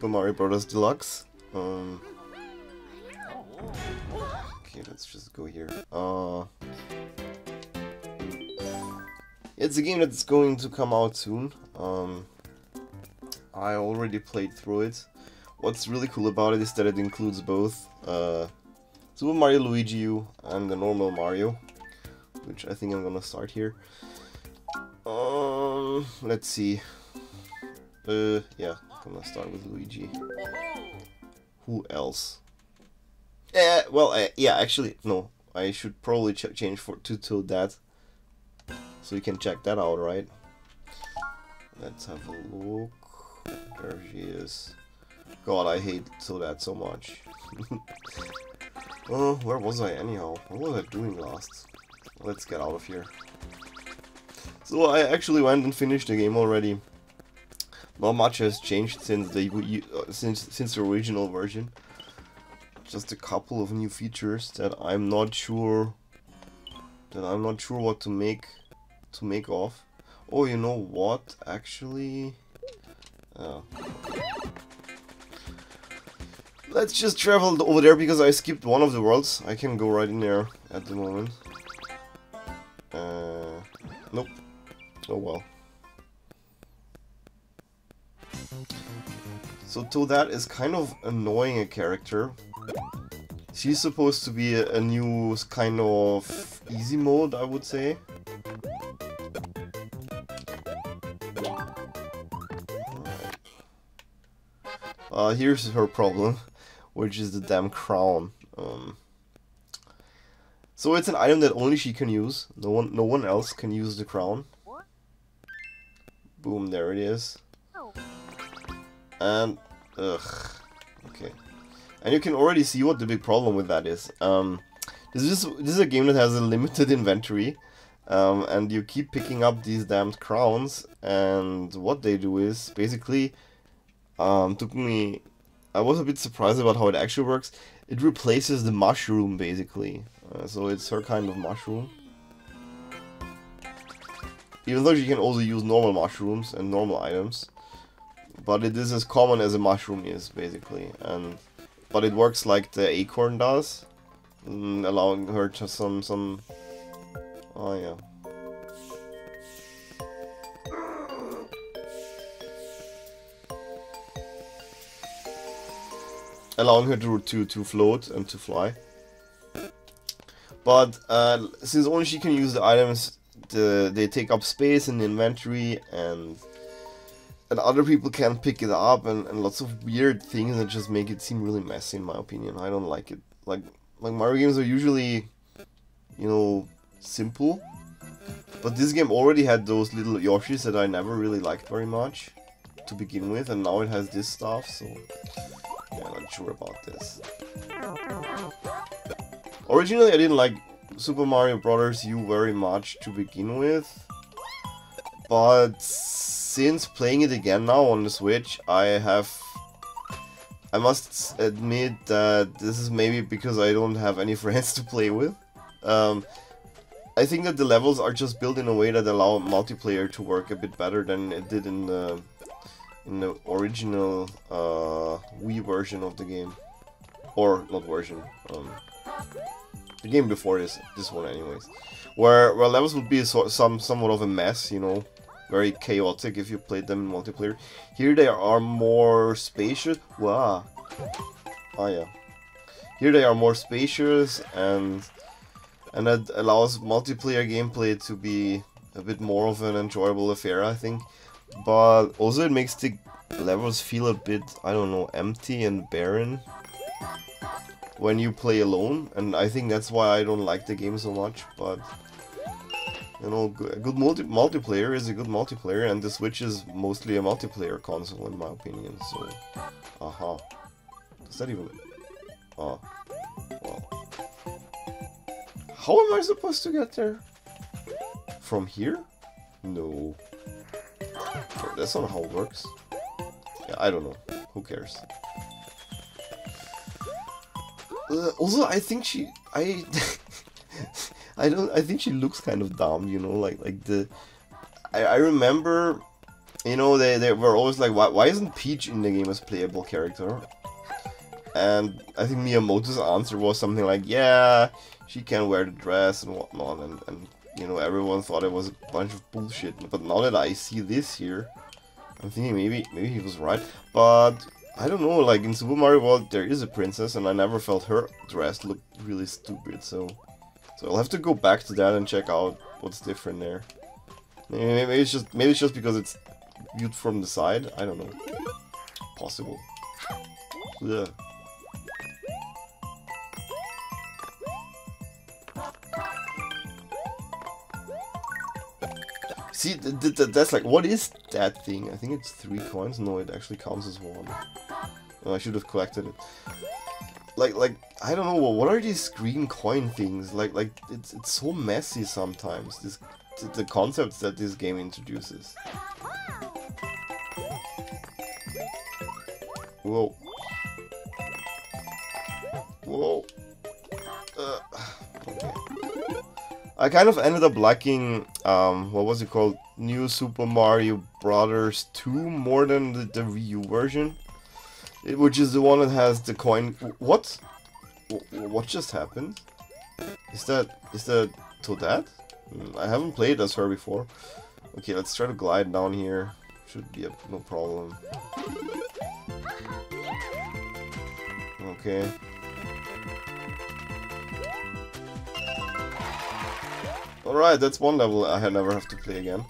Super Mario Bros. Deluxe. Okay, let's just go here. It's a game that's going to come out soon. I already played through it. What's really cool about it is that it includes both Super Mario Luigi U and the normal Mario, which I think I'm gonna start here. Let's see. Yeah, I'm gonna start with Luigi. Who else? Yeah, actually, no. I should probably change to Toadette, so you can check that out, right? Let's have a look. There she is. God, I hate Toadette so much. Oh, where was I anyhow? What was I doing last? Let's get out of here. So I actually went and finished the game already. Not much has changed since the original version. Just a couple of new features that I'm not sure what to make of. Oh, you know what? Actually, let's just travel over there because I skipped one of the worlds. I can go right in there at the moment. Nope. Oh well. So Toadette is kind of annoying a character. She's supposed to be a new kind of easy mode, I would say. Here's her problem, which is the damn crown. So it's an item that only she can use. No one else can use the crown. Boom, there it is. And okay. And you can already see what the big problem with that is. This is a game that has a limited inventory, and you keep picking up these damned crowns. And what they do is basically I was a bit surprised about how it actually works. It replaces the mushroom basically, so it's her kind of mushroom. Even though she can also use normal mushrooms and normal items, but it is as common as a mushroom is basically, but it works like the acorn does, allowing her to some. Oh yeah. Allowing her to float and to fly. But since only she can use the items, they take up space in the inventory, and other people can't pick it up, and lots of weird things that just make it seem really messy in my opinion. I don't like it. Like Mario games are usually, you know, simple. But this game already had those little Yoshis that I never really liked very much to begin with, and now it has this stuff, so yeah, I'm not sure about this. Originally I didn't like Super Mario Bros. U very much to begin with, but since playing it again now on the Switch, I must admit that this is maybe because I don't have any friends to play with. I think that the levels are just built in a way that allow multiplayer to work a bit better than it did in the original Wii version of the game, or not version, the game before this one anyways, where levels would be somewhat of a mess, you know, very chaotic if you played them in multiplayer. Here they are more spacious. Wow. Oh yeah. Here they are more spacious, and that allows multiplayer gameplay to be a bit more of an enjoyable affair, I think. But also it makes the levels feel a bit, I don't know, empty and barren when you play alone, and I think that's why I don't like the game so much. But you know, a good multiplayer is a good multiplayer, and the Switch is mostly a multiplayer console in my opinion, so aha. Does that even... oh, well. How am I supposed to get there? From here? No. That's not how it works. Yeah, I don't know. Who cares? Also, I think I think she looks kind of dumb, you know, like the... I remember You know, they were always like, why isn't Peach in the game as playable character? And I think Miyamoto's answer was something like, yeah, she can wear the dress and whatnot, and you know, everyone thought it was a bunch of bullshit. But now that I see this here, I'm thinking maybe he was right. But I don't know, like in Super Mario World there is a princess, and I never felt her dress look really stupid. So I'll have to go back to that and check out what's different there. Maybe it's just because it's viewed from the side. I don't know. Possible. Yeah. See, that's like, what is that thing? I think it's 3 coins. No, it actually counts as 1. Oh, I should have collected it. Like I don't know, what are these green coin things? Like it's so messy sometimes. The concepts that this game introduces. Whoa. Whoa. Okay. I kind of ended up liking, what was it called? New Super Mario Brothers 2 more than the Wii U version. Which is the one that has the coin... What? What just happened? Is that Toadette? I haven't played as her before. Okay, let's try to glide down here. Should be no problem. Okay. Alright, that's one level I never have to play again.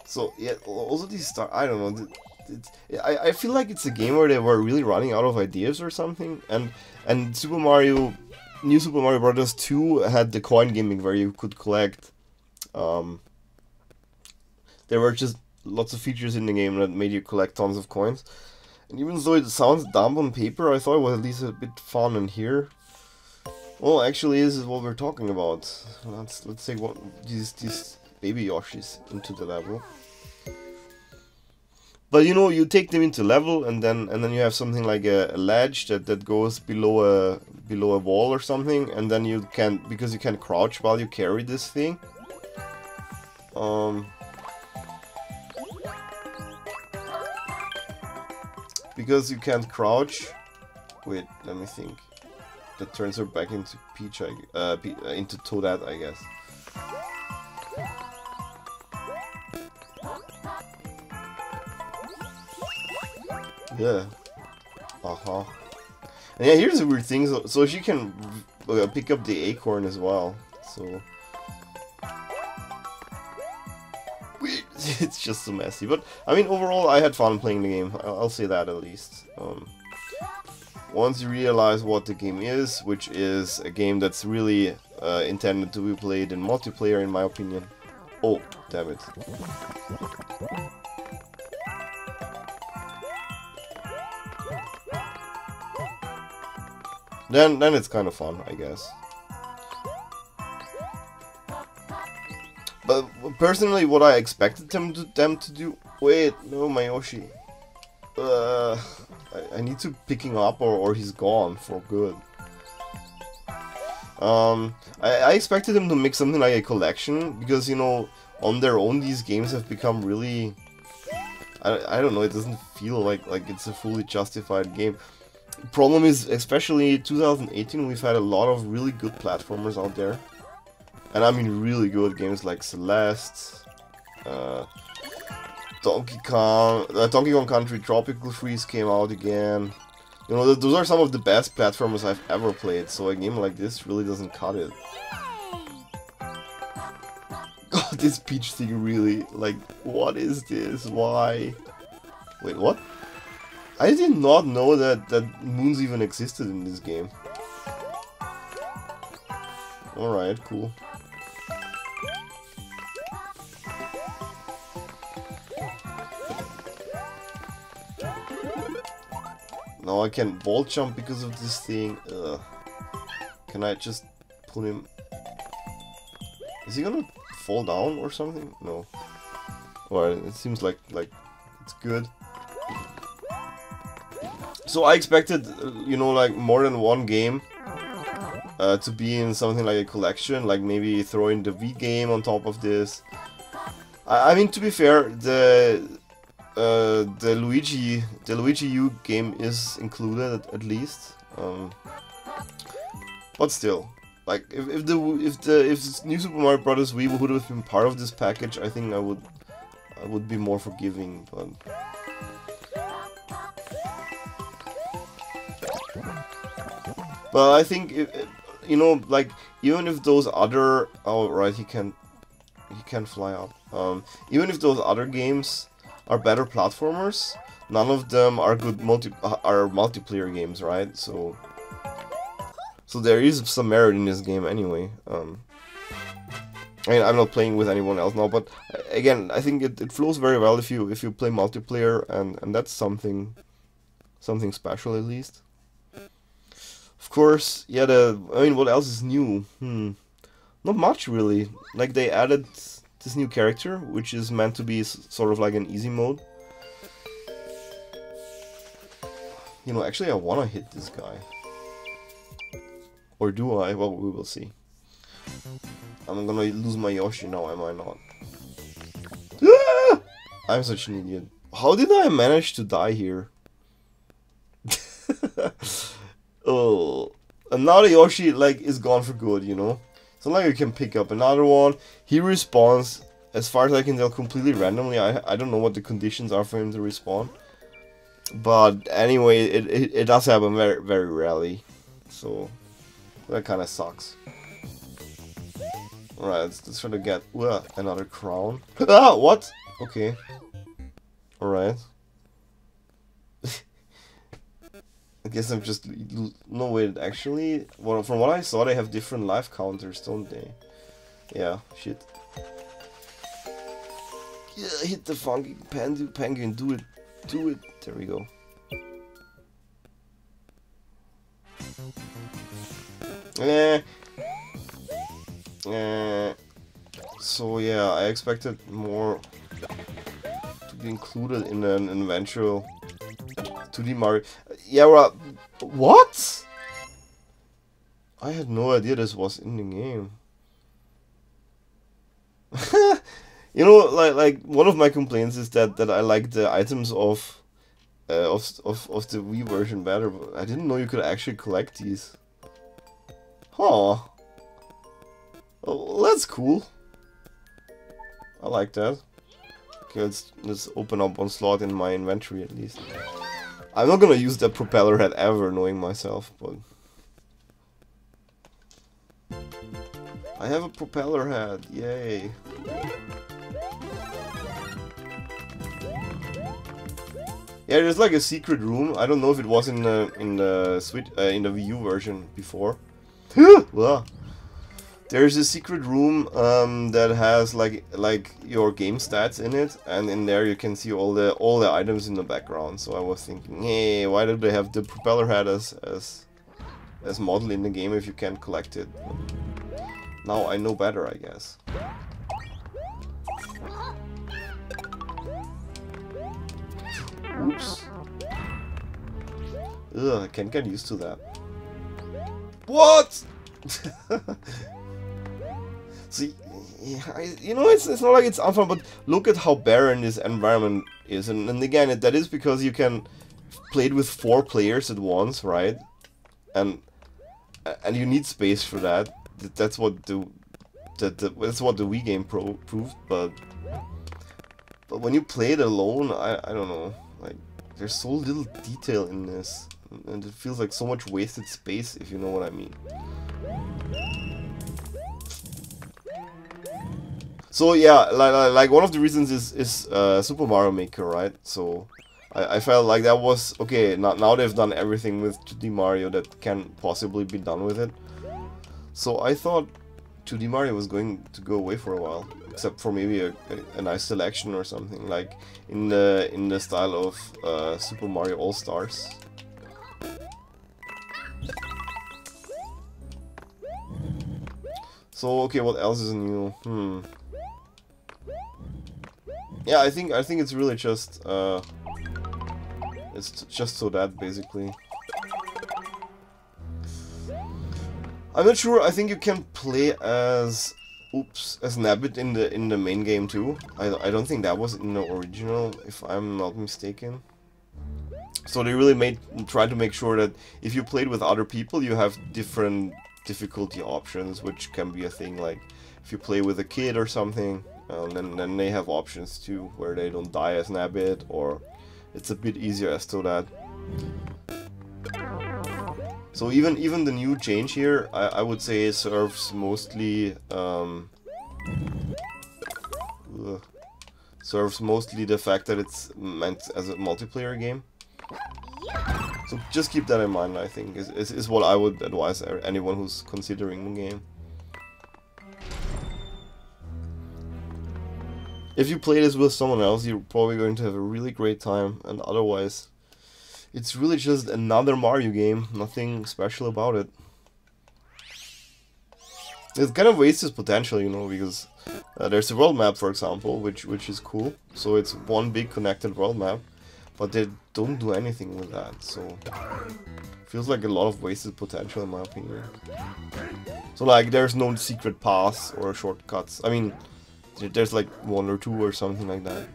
So, yeah, also these I don't know, I feel like it's a game where they were really running out of ideas or something, and New Super Mario Brothers 2 had the coin gimmick where you could collect, there were just lots of features in the game that made you collect tons of coins. And even though it sounds dumb on paper, I thought it was at least a bit fun. And here, well, actually, this is what we're talking about. Let's take one these baby Yoshis into the level. But you know, you take them into level, and then you have something like a ledge that goes below a wall or something, and then you can, because you can crouch while you carry this thing. Because you can't crouch. Wait, let me think. That turns her back into Peach, into Toadette, I guess. Yeah. And yeah, here's a weird thing. So she can pick up the acorn as well. So it's just so messy, but I mean, overall I had fun playing the game. I'll say that at least. Once you realize what the game is, which is a game that's really intended to be played in multiplayer, in my opinion. Oh, damn it. Then it's kind of fun, I guess. But personally, what I expected them to do... Wait, no, my Yoshi. I need to pick him up or he's gone for good. I expected them to make something like a collection, because, you know, on their own these games have become really... I don't know, it doesn't feel like it's a fully justified game. Problem is, especially 2018, we've had a lot of really good platformers out there. And I mean really good games like Celeste, Donkey Kong Country Tropical Freeze came out again. You know, those are some of the best platformers I've ever played, so a game like this really doesn't cut it. God, this Peach thing really, like, what is this? Why? Wait, what? I did not know that moons even existed in this game. Alright, cool. Now I can wall jump because of this thing. Ugh. Can I just pull him? Is he gonna fall down or something? No. Alright, it seems like it's good. So I expected, you know, like more than one game to be in something like a collection, like maybe throw in the V game on top of this. I mean, to be fair, the Luigi U game is included at least, but still, like if New Super Mario Bros. Wii would have been part of this package, I think I would be more forgiving, but. But I think, you know, like, even if those other... Oh, right, he can't fly up. Even if those other games are better platformers, none of them are good multiplayer games, right? So there is some merit in this game anyway. I mean, I'm not playing with anyone else now, but again, I think it flows very well if you play multiplayer, and that's something special at least. Of course, yeah, I mean, what else is new? Not much, really. Like, they added this new character, which is meant to be sort of like an easy mode. You know, actually, I want to hit this guy. Or do I? Well, we will see. I'm gonna lose my Yoshi now, am I not? Ah! I'm such an idiot. How did I manage to die here? Oh, and now the Yoshi, like, is gone for good, you know? It's not like you can pick up another one. He respawns, as far as I can tell, completely randomly. I don't know what the conditions are for him to respawn. But anyway, it does happen very, very rarely. So, that kind of sucks. Alright, let's try to get another crown. Ah, what? Okay. Alright. I guess I'm just... No, wait, actually... Well, from what I saw, they have different life counters, don't they? Yeah, shit. Yeah, hit the funky penguin, do it. Do it. There we go. So yeah, I expected more to be included in an eventual 2D Mario. Yeah, well, what? I had no idea this was in the game. You know, like one of my complaints is that I like the items of the Wii version better, but I didn't know you could actually collect these. Huh. Well, that's cool. I like that. Okay, let's open up one slot in my inventory at least. I'm not gonna use that propeller head ever, knowing myself, but... I have a propeller head, yay! Yeah, there's like a secret room. I don't know if it was in the Wii U version before. There's a secret room that has like your game stats in it, and in there you can see all the items in the background. So I was thinking, hey, why do they have the propeller head as model in the game if you can't collect it? Now I know better, I guess. Oops. Ugh, I can't get used to that. What? See, you know, it's not like it's unfun, but look at how barren this environment is, and again, that is because you can play it with 4 players at once, right? And you need space for that. That's what the Wii game proved, but when you play it alone, I don't know, like, there's so little detail in this, and it feels like so much wasted space, if you know what I mean. So yeah, like one of the reasons is Super Mario Maker, right? So I felt like that was okay. Now they've done everything with 2D Mario that can possibly be done with it. So I thought 2D Mario was going to go away for a while, except for maybe a nice selection or something, like in the style of Super Mario All Stars. So okay, what else is new? Yeah, I think it's really just so that basically. I'm not sure. I think you can play as as Nabbit in the main game too. I don't think that was in the original, if I'm not mistaken. So they really tried to make sure that if you played with other people, you have different difficulty options, which can be a thing. Like if you play with a kid or something, then they have options too, where they don't die as Nabbit, or it's a bit easier as to that. So even the new change here, I would say serves mostly the fact that it's meant as a multiplayer game. So just keep that in mind. I think is what I would advise anyone who's considering the game. If you play this with someone else, you're probably going to have a really great time, and otherwise, it's really just another Mario game, nothing special about it. It kind of wastes its potential, you know, because there's a world map, for example, which is cool. So it's one big connected world map, but they don't do anything with that, so feels like a lot of wasted potential in my opinion. So like, there's no secret paths or shortcuts. I mean, there's like one or two or something like that,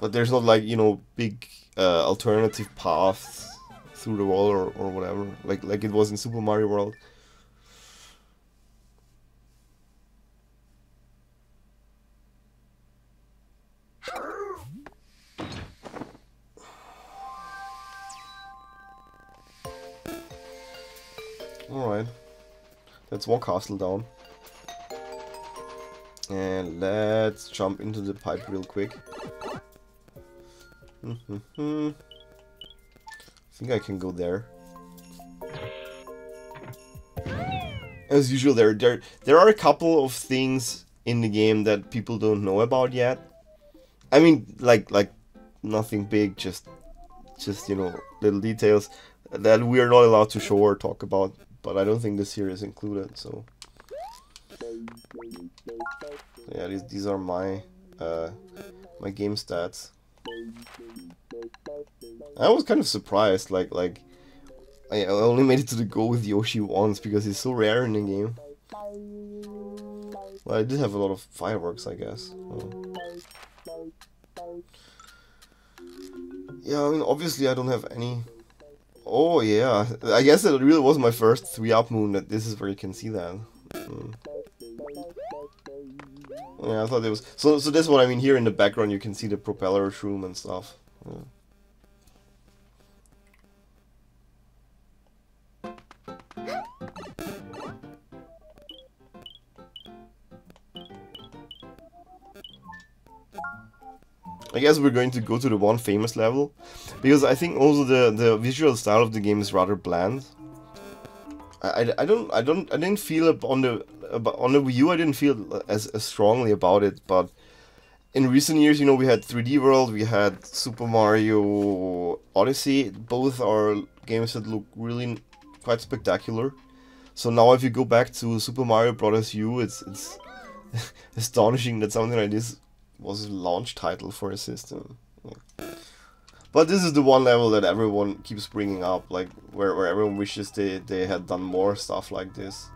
but there's not like, you know, big alternative paths through the wall or whatever, like it was in Super Mario World. Alright, that's one castle down. And let's jump into the pipe real quick. I think I can go there. As usual, there are a couple of things in the game that people don't know about yet. I mean, like nothing big, just you know, little details that we are not allowed to show or talk about. But I don't think this here is included, so yeah, these are my my game stats. I was kind of surprised, like I only made it to the goal with Yoshi once because he's so rare in the game. Well, I did have a lot of fireworks, I guess. Yeah, I mean, obviously I don't have any. Oh yeah, I guess it really was my first 3-up moon. That this is where you can see that. Yeah, I thought it was. So that's what I mean. Here in the background, you can see the propeller shroom and stuff. Yeah. I guess we're going to go to the one famous level, because I think also the visual style of the game is rather bland. I didn't feel it on the Wii U. I didn't feel as strongly about it, but in recent years, you know, we had 3D World, we had Super Mario Odyssey. Both are games that look really quite spectacular. So now, if you go back to Super Mario Bros. U, it's astonishing that something like this was a launch title for a system. But this is the one level that everyone keeps bringing up, like where everyone wishes they had done more stuff like this.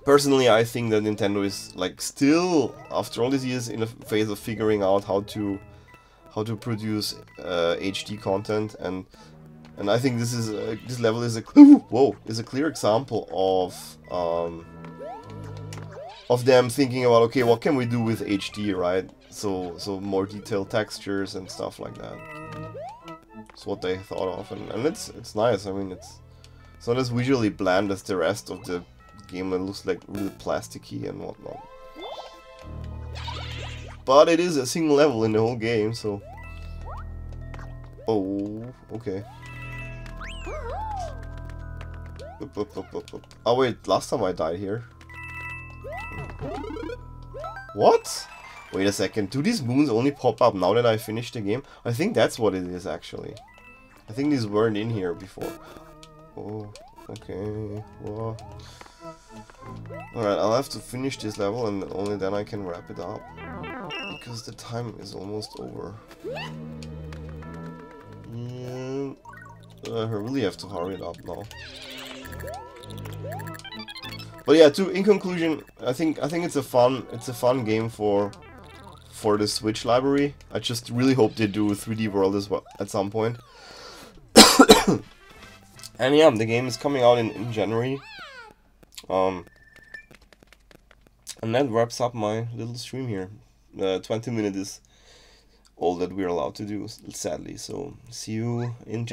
Personally, I think that Nintendo is like still, after all these years, in a phase of figuring out how to produce HD content, and I think this level is a clear example of them thinking about, okay, what can we do with HD, right? So more detailed textures and stuff like that. It's what they thought of, and it's nice. I mean, it's not as visually bland as the rest of the game that looks like really plasticky and whatnot. But it is a single level in the whole game, so. Oh, okay. Oh wait, last time I died here. What? Wait a second, do these moons only pop up now that I finished the game? I think that's what it is, actually. I think these weren't in here before. Oh, okay. Well, alright, I'll have to finish this level and only then I can wrap it up. Because the time is almost over. Yeah. I really have to hurry it up now. But yeah, in conclusion, I think it's a fun game for the Switch library. I just really hope they do 3D World as well at some point. And yeah, the game is coming out in January. And that wraps up my little stream here. 20 minutes is all that we're allowed to do, sadly. So see you in